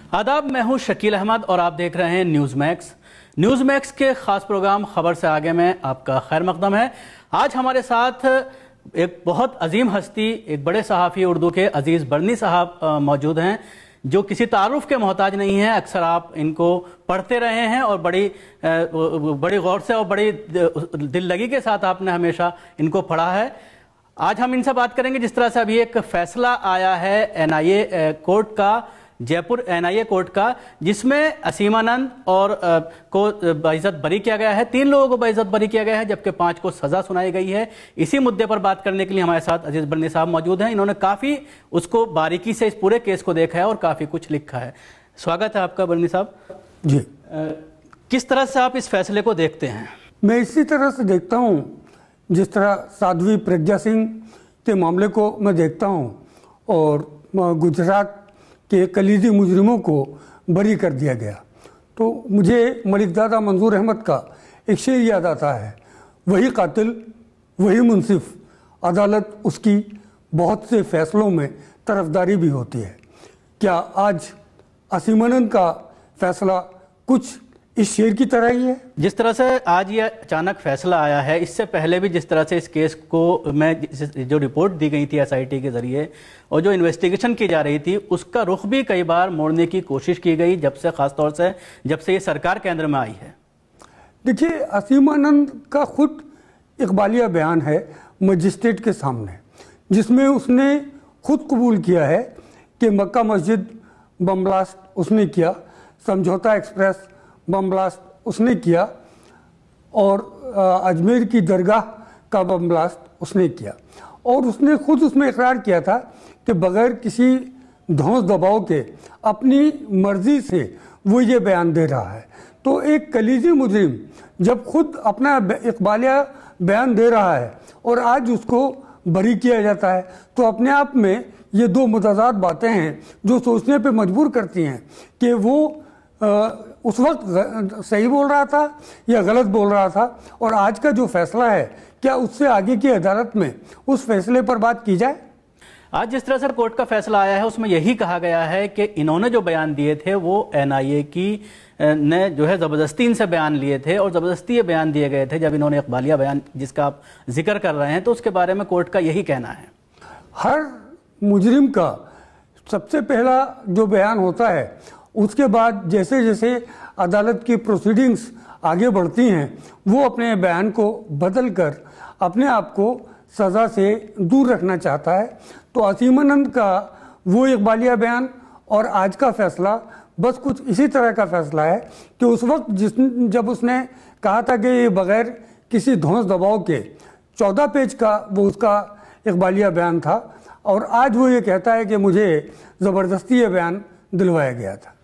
आदाब, मैं हूं शकील अहमद और आप देख रहे हैं न्यूज़ मैक्स। न्यूज़ मैक्स के ख़ास प्रोग्राम खबर से आगे में आपका खैर मकदम है। आज हमारे साथ एक बहुत अजीम हस्ती, एक बड़े सहाफ़ी उर्दू के अजीज़ बरनी साहब मौजूद हैं, जो किसी तारुफ के मोहताज नहीं हैं। अक्सर आप इनको पढ़ते रहे हैं और बड़ी गौर से और बड़ी दिल लगी के साथ आपने हमेशा इनको पढ़ा है। आज हम इनसे बात करेंगे जिस तरह से अभी एक फैसला आया है एनआईए कोर्ट का, जयपुर एनआईए कोर्ट का, जिसमें असीमानंद और को बेइज्जत बरी किया गया है। 3 लोगों को बेइज्जत बरी किया गया है, जबकि 5 को सजा सुनाई गई है। इसी मुद्दे पर बात करने के लिए हमारे साथ अजीज बरनी साहब मौजूद हैं। इन्होंने काफ़ी उसको बारीकी से इस पूरे केस को देखा है और काफ़ी कुछ लिखा है। स्वागत है आपका बरनी साहब जी। किस तरह से आप इस फैसले को देखते हैं? मैं इसी तरह से देखता हूँ जिस तरह साध्वी प्रज्ञा सिंह के मामले को मैं देखता हूँ और गुजरात के कलीदी मुजरिमों को बरी कर दिया गया, तो मुझे मलिकजादा मंजूर अहमद का एक शेर याद आता है, वही कातिल वही मुंसिफ, अदालत उसकी बहुत से फैसलों में तरफदारी भी होती है। क्या आज असीमानंद का फैसला कुछ इस शेर की तरह ही है? जिस तरह से आज ये अचानक फैसला आया है, इससे पहले भी जिस तरह से इस केस को में जो रिपोर्ट दी गई थी एसआईटी के जरिए और जो इन्वेस्टिगेशन की जा रही थी, उसका रुख भी कई बार मोड़ने की कोशिश की गई, जब से खासतौर से जब से ये सरकार केंद्र में आई है। देखिए, असीमानंद का खुद इकबालिया बयान है मजिस्ट्रेट के सामने, जिसमें उसने खुद कबूल किया है कि मक्का मस्जिद बम ब्लास्ट उसने किया, समझौता एक्सप्रेस बम ब्लास्ट उसने किया और अजमेर की दरगाह का बम ब्लास्ट उसने किया। और उसने खुद उसमें इकरार किया था कि बगैर किसी धौंस दबाव के अपनी मर्जी से वो ये बयान दे रहा है। तो एक कलीजी मुजरिम जब खुद अपना इकबालिया बयान दे रहा है और आज उसको बरी किया जाता है, तो अपने आप में ये 2 मुतज़ाद बातें हैं जो सोचने पे मजबूर करती हैं कि वो उस वक्त सही बोल रहा था या गलत बोल रहा था, और आज का जो फैसला है क्या उससे आगे की अदालत में उस फैसले पर बात की जाए? आज जिस तरह से कोर्ट का फैसला आया है उसमें यही कहा गया है कि इन्होंने जो बयान दिए थे वो एनआईए की ने जो है ज़बरदस्ती इनसे बयान लिए थे और ज़बरदस्ती ये बयान दिए गए थे। जब इन्होंने इकबालिया बयान जिसका आप जिक्र कर रहे हैं, तो उसके बारे में कोर्ट का यही कहना है। हर मुजरिम का सबसे पहला जो बयान होता है, उसके बाद जैसे जैसे अदालत की प्रोसीडिंग्स आगे बढ़ती हैं, वो अपने बयान को बदल कर अपने आप को सज़ा से दूर रखना चाहता है। तो असीमानंद का वो इकबालिया बयान और आज का फैसला बस कुछ इसी तरह का फैसला है कि उस वक्त जब उसने कहा था कि बग़ैर किसी धौंस दबाव के 14 पेज का वो उसका इकबालिया बयान था, और आज वो ये कहता है कि मुझे ज़बरदस्ती ये बयान दिलवाया गया था।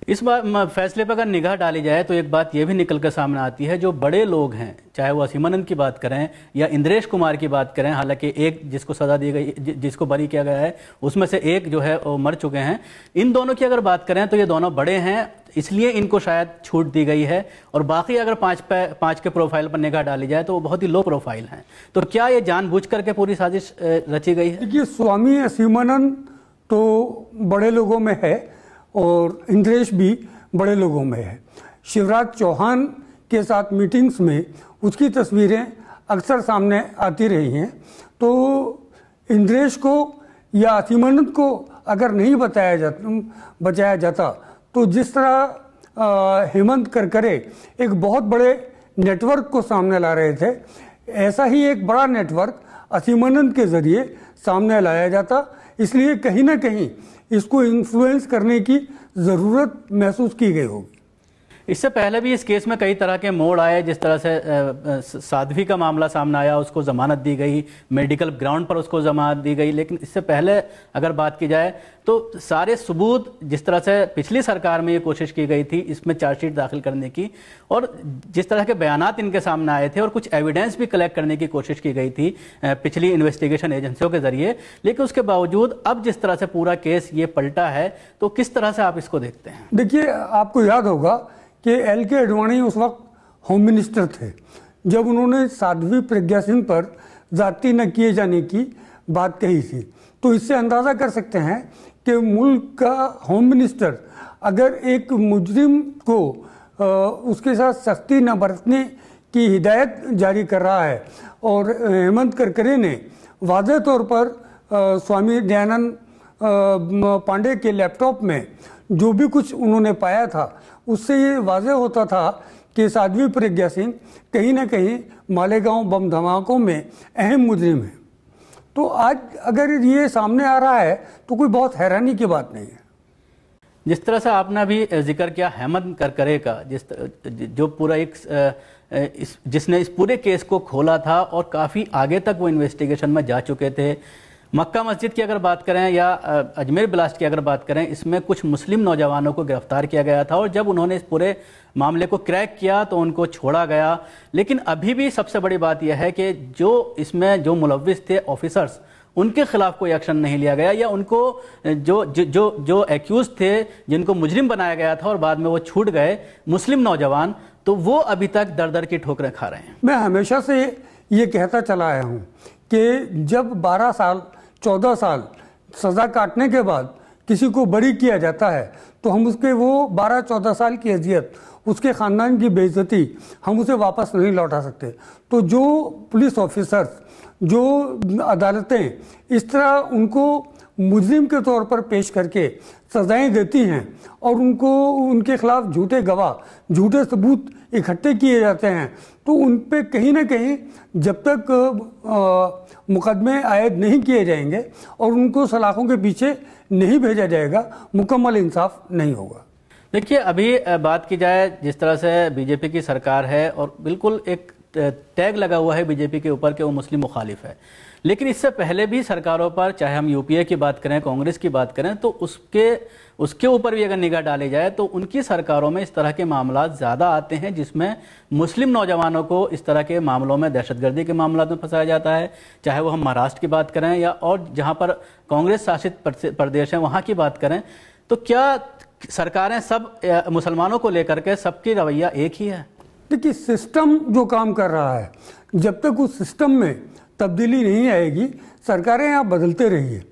इस बार फैसले पर अगर निगाह डाली जाए तो एक बात यह भी निकल कर सामने आती है, जो बड़े लोग हैं, चाहे वो असीमानंद की बात करें या इंद्रेश कुमार की बात करें, हालांकि एक जिसको सजा दी गई, जिसको बरी किया गया है, उसमें से एक जो है वो मर चुके हैं। इन दोनों की अगर बात करें तो ये दोनों बड़े हैं, इसलिए इनको शायद छूट दी गई है, और बाकी अगर 5 के प्रोफाइल पर निगाह डाली जाए तो वो बहुत ही लो प्रोफाइल हैं। तो क्या ये जानबूझ करके पूरी साजिश रची गई है? देखिए, स्वामी असीमानंद तो बड़े लोगों में है और इंद्रेश भी बड़े लोगों में है। शिवराज चौहान के साथ मीटिंग्स में उसकी तस्वीरें अक्सर सामने आती रही हैं। तो इंद्रेश को या असीमानंद को अगर नहीं बचाया जाता तो जिस तरह हेमंत करकरे एक बहुत बड़े नेटवर्क को सामने ला रहे थे, ऐसा ही एक बड़ा नेटवर्क असीमानंद के ज़रिए सामने लाया जाता। इसलिए कहीं ना कहीं इसको इन्फ्लुएंस करने की ज़रूरत महसूस की गई होगी। इससे पहले भी इस केस में कई तरह के मोड़ आए, जिस तरह से साध्वी का मामला सामने आया, उसको जमानत दी गई, मेडिकल ग्राउंड पर उसको जमानत दी गई। लेकिन इससे पहले अगर बात की जाए तो सारे सबूत, जिस तरह से पिछली सरकार में ये कोशिश की गई थी इसमें चार्जशीट दाखिल करने की, और जिस तरह के बयानात इनके सामने आए थे और कुछ एविडेंस भी कलेक्ट करने की कोशिश की गई थी पिछली इन्वेस्टिगेशन एजेंसियों के जरिए, लेकिन उसके बावजूद अब जिस तरह से पूरा केस ये पलटा है, तो किस तरह से आप इसको देखते हैं? देखिए, आपको याद होगा कि LK अडवाणी उस वक्त होम मिनिस्टर थे जब उन्होंने साध्वी प्रज्ञा सिंह पर जाति न किए जाने की बात कही थी। तो इससे अंदाज़ा कर सकते हैं कि मुल्क का होम मिनिस्टर अगर एक मुजरिम को उसके साथ सख्ती न बरतने की हिदायत जारी कर रहा है और हेमंत करकरे ने वाज़ेह तौर पर स्वामी दयानंद पांडे के लैपटॉप में जो भी कुछ उन्होंने पाया था उससे ये वाज़ेह होता था कि साध्वी प्रज्ञा सिंह कहीं ना कहीं मालेगांव बम धमाकों में अहम मुजरिम है। तो आज अगर ये सामने आ रहा है तो कोई बहुत हैरानी की बात नहीं है। जिस तरह से आपने अभी जिक्र किया हेमंत करकरे का, जो पूरा जिसने इस पूरे केस को खोला था और काफ़ी आगे तक वो इन्वेस्टिगेशन में जा चुके थे। मक्का मस्जिद की अगर बात करें या अजमेर ब्लास्ट की अगर बात करें, इसमें कुछ मुस्लिम नौजवानों को गिरफ्तार किया गया था और जब उन्होंने इस पूरे मामले को क्रैक किया तो उनको छोड़ा गया। लेकिन अभी भी सबसे बड़ी बात यह है कि जो इसमें जो मुलव्विस थे ऑफिसर्स, उनके खिलाफ कोई एक्शन नहीं लिया गया या उनको जो एक्यूज थे, जिनको मुजरिम बनाया गया था और बाद में वो छूट गए मुस्लिम नौजवान, तो वो अभी तक दर दर की ठोकरें खा रहे हैं। मैं हमेशा से ये कहता चला आया हूँ कि जब 12 साल 14 साल सज़ा काटने के बाद किसी को बरी किया जाता है तो हम उसके वो 12-14 साल की अजियत, उसके ख़ानदान की बेइज्जती हम उसे वापस नहीं लौटा सकते। तो जो पुलिस ऑफिसर्स, जो अदालतें इस तरह उनको मुजरिम के तौर पर पेश करके सज़ाएं देती हैं और उनके खिलाफ झूठे गवाह, झूठे सबूत इकट्ठे किए जाते हैं, तो उन पे कहीं ना कहीं जब तक मुकदमे आयद नहीं किए जाएंगे और उनको सलाखों के पीछे नहीं भेजा जाएगा, मुकम्मल इंसाफ नहीं होगा। देखिए, अभी बात की जाए जिस तरह से बीजेपी की सरकार है और बिल्कुल एक टैग लगा हुआ है बीजेपी के ऊपर कि वो मुस्लिम मुखालिफ है, लेकिन इससे पहले भी सरकारों पर, चाहे हम यूपीए की बात करें, कांग्रेस की बात करें, तो उसके ऊपर भी अगर निगाह डाली जाए तो उनकी सरकारों में इस तरह के मामला ज़्यादा आते हैं जिसमें मुस्लिम नौजवानों को इस तरह के मामलों में, दहशतगर्दी के मामलों में फंसाया जाता है। चाहे वो हम महाराष्ट्र की बात करें या और जहाँ पर कांग्रेस शासित प्रदेश हैं वहाँ की बात करें, तो क्या सरकारें सब मुसलमानों को लेकर के सबकी रवैया एक ही है? देखिए, सिस्टम जो काम कर रहा है, जब तक उस सिस्टम में तब्दीली नहीं आएगी, सरकारें यहाँ बदलते रहिए।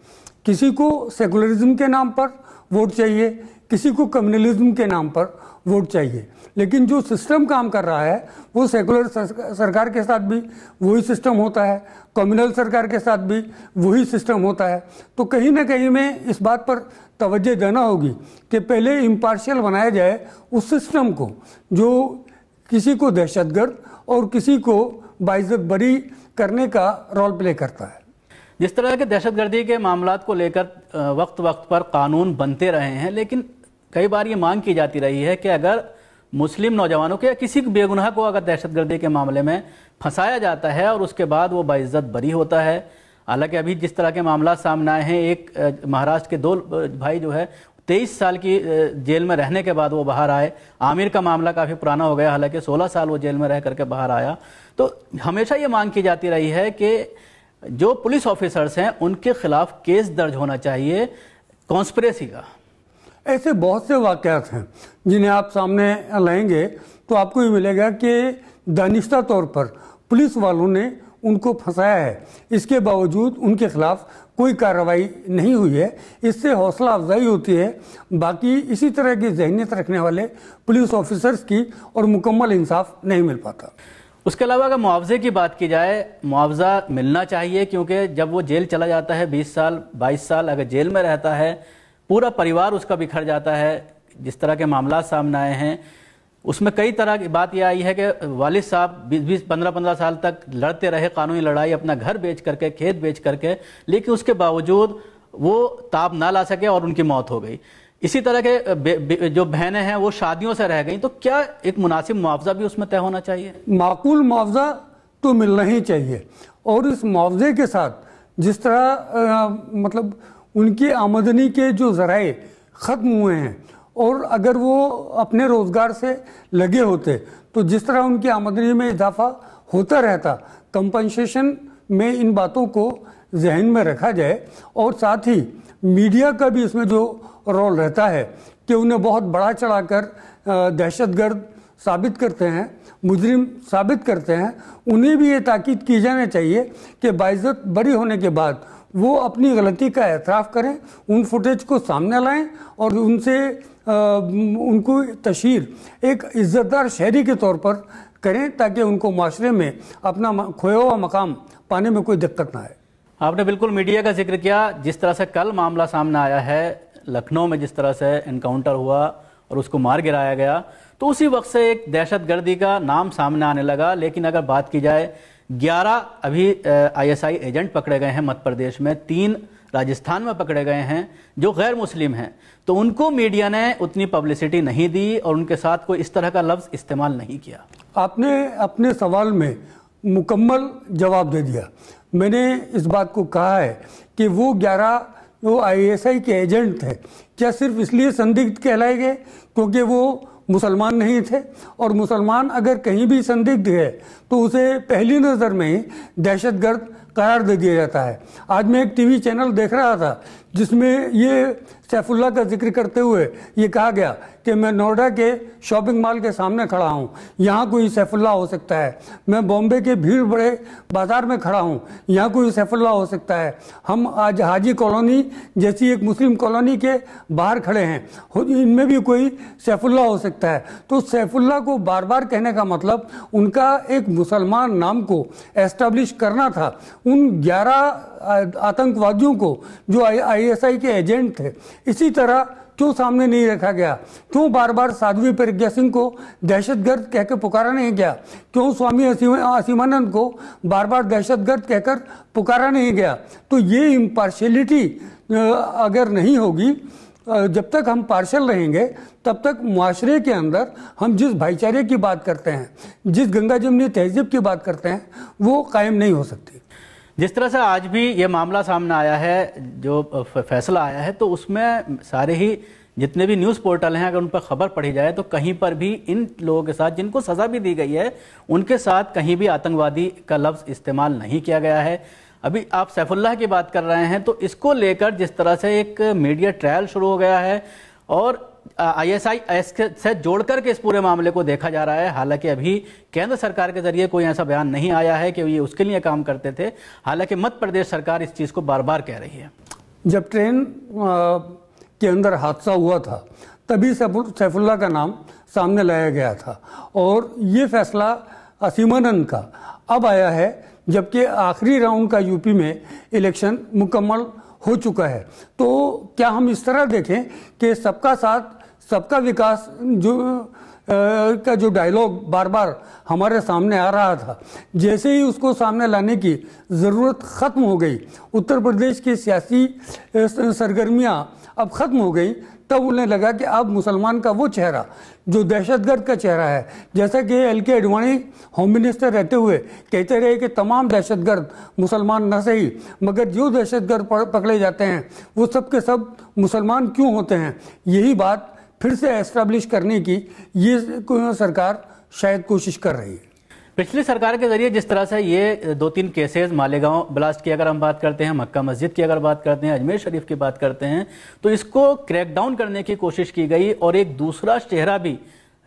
किसी को सेकुलरिज्म के नाम पर वोट चाहिए, किसी को कम्युनलिज्म के नाम पर वोट चाहिए, लेकिन जो सिस्टम काम कर रहा है वो सेकुलर सरकार के साथ भी वही सिस्टम होता है, कम्युनल सरकार के साथ भी वही सिस्टम होता है। तो कहीं ना कहीं में इस बात पर तवज्जो देना होगी कि पहले इम्पार्शियल बनाया जाए उस सिस्टम को जो किसी को दहशतगर्द और किसी को बाइज्जत बरी करने का रोल प्ले करता है। जिस तरह के दहशतगर्दी के मामलात को लेकर वक्त वक्त पर कानून बनते रहे हैं, लेकिन कई बार ये मांग की जाती रही है कि अगर मुस्लिम नौजवानों के या किसी बेगुनाह को अगर दहशतगर्दी के मामले में फंसाया जाता है और उसके बाद वो बाइज्जत बरी होता है। हालांकि अभी जिस तरह के मामला सामने आए हैं, एक महाराष्ट्र के 2 भाई जो है 23 साल की जेल में रहने के बाद वो बाहर आए। आमिर का मामला काफ़ी पुराना हो गया, हालांकि 16 साल वो जेल में रह करके बाहर आया। तो हमेशा ये मांग की जाती रही है कि जो पुलिस ऑफिसर्स हैं उनके खिलाफ केस दर्ज होना चाहिए कॉन्स्पिरेसी का। ऐसे बहुत से वाक़यात हैं जिन्हें आप सामने लाएंगे तो आपको ये मिलेगा कि दानिश्ता तौर पर पुलिस वालों ने उनको फंसाया है, इसके बावजूद उनके खिलाफ कोई कार्रवाई नहीं हुई है। इससे हौसला अफजाई होती है बाकी इसी तरह की जहनीत रखने वाले पुलिस ऑफिसर्स की और मुकम्मल इंसाफ नहीं मिल पाता। उसके अलावा अगर मुआवजे की बात की जाए, मुआवजा मिलना चाहिए, क्योंकि जब वो जेल चला जाता है 20 साल 22 साल अगर जेल में रहता है, पूरा परिवार उसका बिखर जाता है। जिस तरह के मामला सामने आए हैं उसमें कई तरह की बात यह आई है कि वालिद साहब 20-15 साल तक लड़ते रहे कानूनी लड़ाई, अपना घर बेच करके, खेत बेच करके, लेकिन उसके बावजूद वो ताब ना ला सके और उनकी मौत हो गई। इसी तरह के जो बहनें हैं वो शादियों से रह गई। तो क्या एक मुनासिब मुआवजा भी उसमें तय होना चाहिए? माकूल मुआवजा तो मिलना ही चाहिए और इस मुआवजे के साथ जिस तरह मतलब उनकी आमदनी के जो ज़राए ख़त्म हुए हैं और अगर वो अपने रोज़गार से लगे होते तो जिस तरह उनकी आमदनी में इजाफा होता रहता, कंपनसेशन में इन बातों को जहन में रखा जाए और साथ ही मीडिया का भी इसमें जो रोल रहता है कि उन्हें बहुत बड़ा चढ़ाकर दहशतगर्द साबित करते हैं, मुजरिम साबित करते हैं, उन्हें भी ये ताकीद की जानी चाहिए कि बाइज्जत बरी होने के बाद वो अपनी गलती का एतराफ़ करें, उन फुटेज को सामने लाएं और उनसे उनको तशहीर एक इज्जतदार शहरी के तौर पर करें, ताकि उनको माशरे में अपना खोया हुआ मकाम पाने में कोई दिक्कत ना आए। आपने बिल्कुल मीडिया का जिक्र किया। जिस तरह से कल मामला सामने आया है, लखनऊ में जिस तरह से एनकाउंटर हुआ और उसको मार गिराया गया, तो उसी वक्त से एक दहशतगर्दी का नाम सामने आने लगा। लेकिन अगर बात की जाए, 11 अभी ISI एजेंट पकड़े गए हैं मध्य प्रदेश में, 3 राजस्थान में पकड़े गए हैं जो गैर मुस्लिम हैं, तो उनको मीडिया ने उतनी पब्लिसिटी नहीं दी और उनके साथ कोई इस तरह का लफ्ज़ इस्तेमाल नहीं किया। आपने अपने सवाल में मुकम्मल जवाब दे दिया। मैंने इस बात को कहा है कि वो 11 जो ISI के एजेंट थे, क्या सिर्फ इसलिए संदिग्ध कहलाए गए क्योंकि वो मुसलमान नहीं थे? और मुसलमान अगर कहीं भी संदिग्ध है तो उसे पहली नज़र में ही दहशतगर्द करार दे दिया जाता है। आज मैं एक टीवी चैनल देख रहा था जिसमें ये सैफुल्लाह का जिक्र करते हुए ये कहा गया कि मैं नोएडा के शॉपिंग मॉल के सामने खड़ा हूँ, यहाँ कोई सैफुल्लाह हो सकता है। मैं बॉम्बे के भीड़ बड़े बाज़ार में खड़ा हूँ, यहाँ कोई सैफुल्लाह हो सकता है। हम आज हाजी कॉलोनी जैसी एक मुस्लिम कॉलोनी के बाहर खड़े हैं, इनमें भी कोई सैफुल्लाह हो सकता है। तो सैफुल्लाह को बार बार कहने का मतलब उनका एक मुसलमान नाम को एस्टेब्लिश करना था। उन 11 आतंकवादियों को जो ISI के एजेंट थे, इसी तरह क्यों सामने नहीं रखा गया? क्यों बार बार साध्वी प्रज्ञा सिंह को दहशतगर्द कहकर पुकारा नहीं गया? क्यों स्वामी असीमानंद को बार बार दहशतगर्द कहकर पुकारा नहीं गया? तो ये इम्पार्शियलिटी अगर नहीं होगी, जब तक हम पार्शल रहेंगे तब तक मुआशरे के अंदर हम जिस भाईचारे की बात करते हैं, जिस गंगा जमनी तहजीब की बात करते हैं, वो कायम नहीं हो सकती। जिस तरह से आज भी ये मामला सामने आया है, जो फैसला आया है, तो उसमें सारे ही जितने भी न्यूज़ पोर्टल हैं, अगर उन पर खबर पढ़ी जाए तो कहीं पर भी इन लोगों के साथ जिनको सज़ा भी दी गई है, उनके साथ कहीं भी आतंकवादी का लफ्ज़ इस्तेमाल नहीं किया गया है। अभी आप सैफुल्लाह की बात कर रहे हैं, तो इसको लेकर जिस तरह से एक मीडिया ट्रायल शुरू हो गया है और ISI से जोड़ करके इस पूरे मामले को देखा जा रहा है। हालांकि अभी केंद्र सरकार के जरिए कोई ऐसा बयान नहीं आया है कि ये उसके लिए काम करते थे। हालांकि मध्य प्रदेश सरकार इस चीज़ को बार बार कह रही है। जब ट्रेन के अंदर हादसा हुआ था तभी सैफुल्लाह का नाम सामने लाया गया था और ये फैसला असीमानंद का अब आया है, जबकि आखिरी राउंड का यूपी में इलेक्शन मुकम्मल हो चुका है। तो क्या हम इस तरह देखें कि सबका साथ सबका विकास का जो डायलॉग बार बार हमारे सामने आ रहा था, जैसे ही उसको सामने लाने की ज़रूरत ख़त्म हो गई, उत्तर प्रदेश की सियासी सरगर्मियाँ अब ख़त्म हो गई, तब उन्हें लगा कि अब मुसलमान का वो चेहरा जो दहशतगर्द का चेहरा है, जैसा कि LK अडवाणी होम मिनिस्टर रहते हुए कहते रहे कि तमाम दहशतगर्द मुसलमान न सही मगर जो दहशतगर्द पकड़े जाते हैं वो सब के सब मुसलमान क्यों होते हैं, यही बात फिर से एस्टैब्लिश करने की ये सरकार शायद कोशिश कर रही है। पिछली सरकार के जरिए जिस तरह से ये 2-3 केसेस, मालेगांव ब्लास्ट की अगर हम बात करते हैं, मक्का मस्जिद की अगर बात करते हैं, अजमेर शरीफ की बात करते हैं, तो इसको क्रैकडाउन करने की कोशिश की गई और एक दूसरा चेहरा भी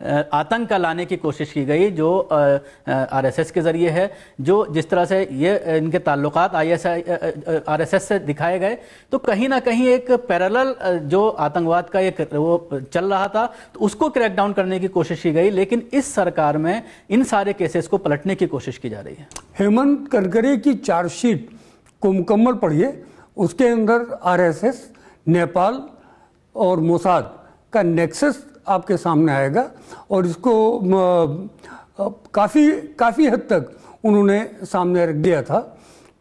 आतंक का लाने की कोशिश की गई जो RSS के जरिए है। जो जिस तरह से ये इनके ताल्लुकात RSS से दिखाए गए, तो कहीं ना कहीं एक पैरेलल जो आतंकवाद का एक वो चल रहा था, तो उसको क्रैकडाउन करने की कोशिश की गई। लेकिन इस सरकार में इन सारे केसेस को पलटने की कोशिश की जा रही है। हेमंत करकरे की चार्जशीट को मुकम्मल पढ़िए, उसके अंदर RSS, नेपाल और मोसाद का नेक्सस आपके सामने आएगा और इसको काफ़ी हद तक उन्होंने सामने रख दिया था।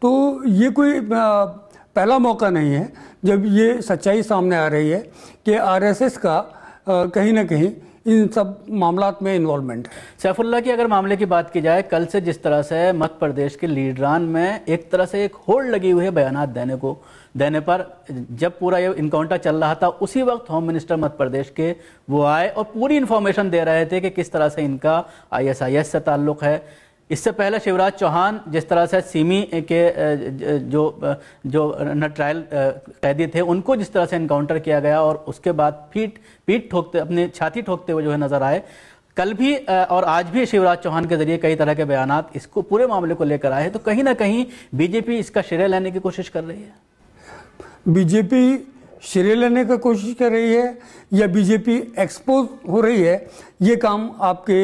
तो ये कोई पहला मौका नहीं है जब ये सच्चाई सामने आ रही है कि RSS का कहीं ना कहीं इन सब मामलात में इन्वॉल्वमेंट है। सैफुल्लाह की अगर मामले की बात की जाए, कल से जिस तरह से मध्य प्रदेश के लीडरान में एक तरह से एक होल्ड लगी हुई है बयानात देने पर, जब पूरा ये इनकाउंटर चल रहा था उसी वक्त होम मिनिस्टर मध्य प्रदेश के वो आए और पूरी इन्फॉर्मेशन दे रहे थे कि किस तरह से इनका ISIS से ताल्लुक़ है। इससे पहले शिवराज चौहान जिस तरह से सिमी के जो ट्रायल कैदी थे उनको जिस तरह से इनकाउंटर किया गया और उसके बाद पीठ ठोकते, अपनी छाती ठोकते हुए जो है नजर आए, कल भी और आज भी शिवराज चौहान के जरिए कई तरह के बयानात इसको पूरे मामले को लेकर आए। तो कहीं ना कहीं बीजेपी इसका श्रेय लेने की कोशिश कर रही है। बीजेपी श्रेय लेने की कोशिश कर रही है या बीजेपी एक्सपोज हो रही है, ये काम आपके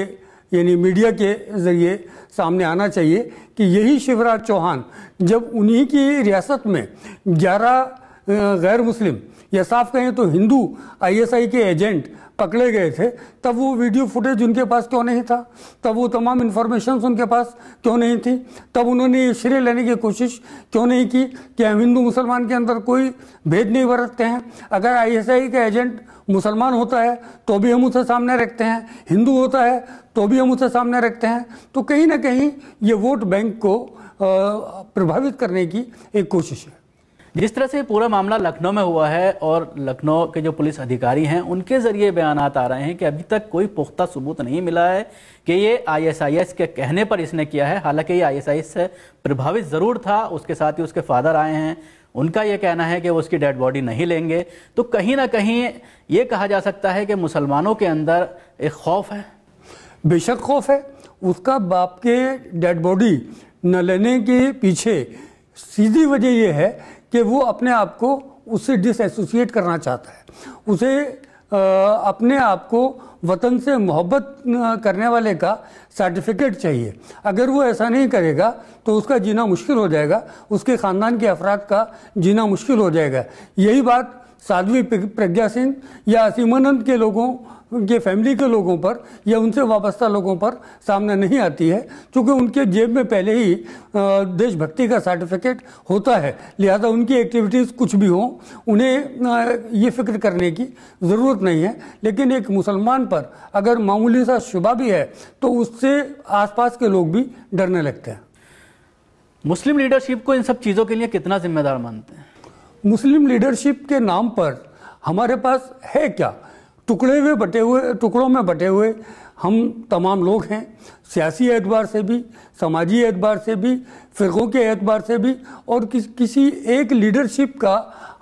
यानी मीडिया के ज़रिए सामने आना चाहिए कि यही शिवराज चौहान जब उन्हीं की रियासत में 11 गैर मुस्लिम या साफ कहें तो हिंदू आईएसआई के एजेंट पकड़े गए थे, तब वो वीडियो फुटेज उनके पास क्यों नहीं था, तब वो तमाम इन्फॉर्मेशन उनके पास क्यों नहीं थी, तब उन्होंने ये श्रेय लेने की कोशिश क्यों नहीं की कि हम हिंदू मुसलमान के अंदर कोई भेद नहीं बरतते हैं। अगर आईएसआई का एजेंट मुसलमान होता है तो भी हम उसे सामने रखते हैं, हिंदू होता है तो भी हम उसे सामने रखते हैं। तो कहीं ना कहीं ये वोट बैंक को प्रभावित करने की एक कोशिश है। जिस तरह से पूरा मामला लखनऊ में हुआ है और लखनऊ के जो पुलिस अधिकारी हैं उनके जरिए बयानात आ रहे हैं कि अभी तक कोई पुख्ता सबूत नहीं मिला है कि ये आईएसआईएस के कहने पर इसने किया है। हालांकि ये आईएसआईएस से प्रभावित ज़रूर था, उसके साथ ही उसके फादर आए हैं, उनका ये कहना है कि वो उसकी डेड बॉडी नहीं लेंगे। तो कहीं ना कहीं ये कहा जा सकता है कि मुसलमानों के अंदर एक खौफ है। बेशक खौफ है। उसका बाप के डेड बॉडी न लेने के पीछे सीधी वजह यह है कि वो अपने आप को उससे डिसएसोसिएट करना चाहता है, उसे अपने आप को वतन से मोहब्बत करने वाले का सर्टिफिकेट चाहिए। अगर वो ऐसा नहीं करेगा तो उसका जीना मुश्किल हो जाएगा, उसके ख़ानदान के अफराद का जीना मुश्किल हो जाएगा। यही बात साध्वी प्रज्ञा सिंह या असीमानंद के लोगों के फैमिली के लोगों पर या उनसे वाबस्ता लोगों पर सामने नहीं आती है, क्योंकि उनके जेब में पहले ही देशभक्ति का सर्टिफिकेट होता है। लिहाजा उनकी एक्टिविटीज़ कुछ भी हों, उन्हें ये फिक्र करने की ज़रूरत नहीं है। लेकिन एक मुसलमान पर अगर मामूली सा शुबा भी है तो उससे आसपास के लोग भी डरने लगते हैं। मुस्लिम लीडरशिप को इन सब चीज़ों के लिए कितना जिम्मेदार मानते हैं? मुस्लिम लीडरशिप के नाम पर हमारे पास है क्या? टुकड़ों में बटे हुए हम तमाम लोग हैं, सियासी एतबार से भी, समाजी एतबार से भी, फ़िरक़ों के एतबार से भी, और किसी एक लीडरशिप का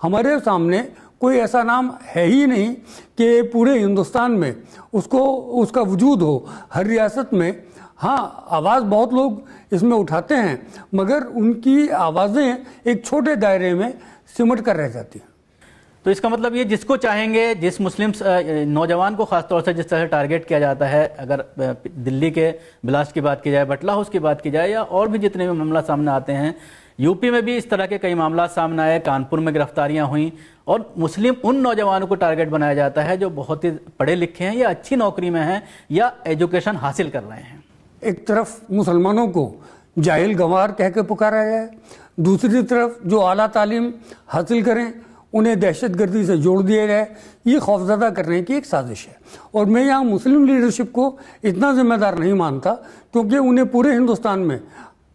हमारे सामने कोई ऐसा नाम है ही नहीं कि पूरे हिंदुस्तान में उसका वजूद हो, हर रियासत में। हाँ, आवाज़ बहुत लोग इसमें उठाते हैं, मगर उनकी आवाज़ें एक छोटे दायरे में सिमट कर रह जाती हैं। तो इसका मतलब ये जिसको चाहेंगे, जिस मुस्लिम नौजवान को खासतौर से जिस तरह से टारगेट किया जाता है, अगर दिल्ली के ब्लास्ट की बात की जाए, बटला हाउस की बात की जाए, या और भी जितने भी मामला सामने आते हैं, यूपी में भी इस तरह के कई मामला सामने आए, कानपुर में गिरफ्तारियां हुई, और मुस्लिम उन नौजवानों को टारगेट बनाया जाता है जो बहुत ही पढ़े लिखे हैं या अच्छी नौकरी में हैं या एजुकेशन हासिल कर रहे हैं। एक तरफ मुसलमानों को जाहिल गंवार कह के पुकारा जाए, दूसरी तरफ जो आला तालीम हासिल करें उन्हें दहशतगर्दी से जोड़ दिया जाए। ये खौफजदा करने की एक साजिश है। और मैं यहाँ मुस्लिम लीडरशिप को इतना जिम्मेदार नहीं मानता, क्योंकि उन्हें पूरे हिंदुस्तान में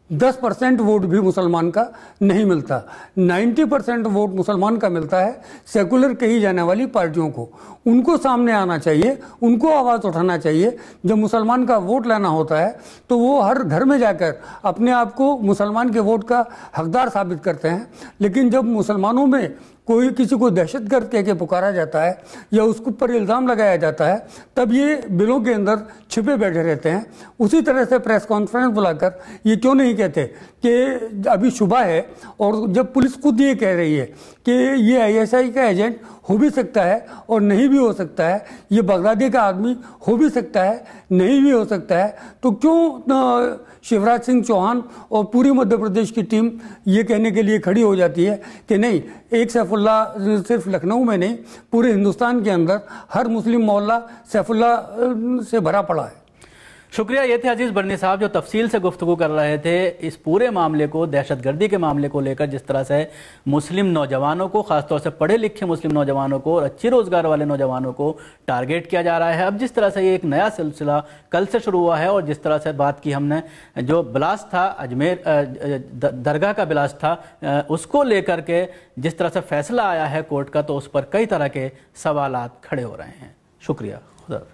10% वोट भी मुसलमान का नहीं मिलता। 90% वोट मुसलमान का मिलता है सेकुलर कही जाने वाली पार्टियों को। उनको सामने आना चाहिए, उनको आवाज़ उठाना चाहिए। जब मुसलमान का वोट लेना होता है तो वो हर घर में जाकर अपने आप को मुसलमान के वोट का हकदार साबित करते हैं। लेकिन जब मुसलमानों में कोई किसी को दहशतगर्द कह के पुकारा जाता है या उसके ऊपर इल्ज़ाम लगाया जाता है, तब ये बिलों के अंदर छिपे बैठे रहते हैं। उसी तरह से प्रेस कॉन्फ्रेंस बुलाकर ये क्यों नहीं कहते कि अभी शुबा है, और जब पुलिस खुद ये कह रही है कि ये आईएसआई का एजेंट हो भी सकता है और नहीं भी हो सकता है, ये बगदादी का आदमी हो भी सकता है, नहीं भी हो सकता है, तो क्यों शिवराज सिंह चौहान और पूरी मध्य प्रदेश की टीम ये कहने के लिए खड़ी हो जाती है कि नहीं, एक सैफुल्ला सिर्फ लखनऊ में नहीं, पूरे हिंदुस्तान के अंदर हर मुस्लिम मोहल्ला सैफुल्ला से भरा पड़ा है। शुक्रिया। ये थे अजीज़ बरनी साहब जो तफसील से गुफ्तगू कर रहे थे इस पूरे मामले को, दहशतगर्दी के मामले को लेकर, जिस तरह से मुस्लिम नौजवानों को, खासतौर से पढ़े लिखे मुस्लिम नौजवानों को और अच्छी रोज़गार वाले नौजवानों को टारगेट किया जा रहा है। अब जिस तरह से ये एक नया सिलसिला कल से शुरू हुआ है, और जिस तरह से बात की हमने, जो ब्लास्ट था अजमेर दरगाह का ब्लास्ट था, उसको लेकर के जिस तरह से फैसला आया है कोर्ट का, तो उस पर कई तरह के सवालात खड़े हो रहे हैं। शुक्रिया। खुदा।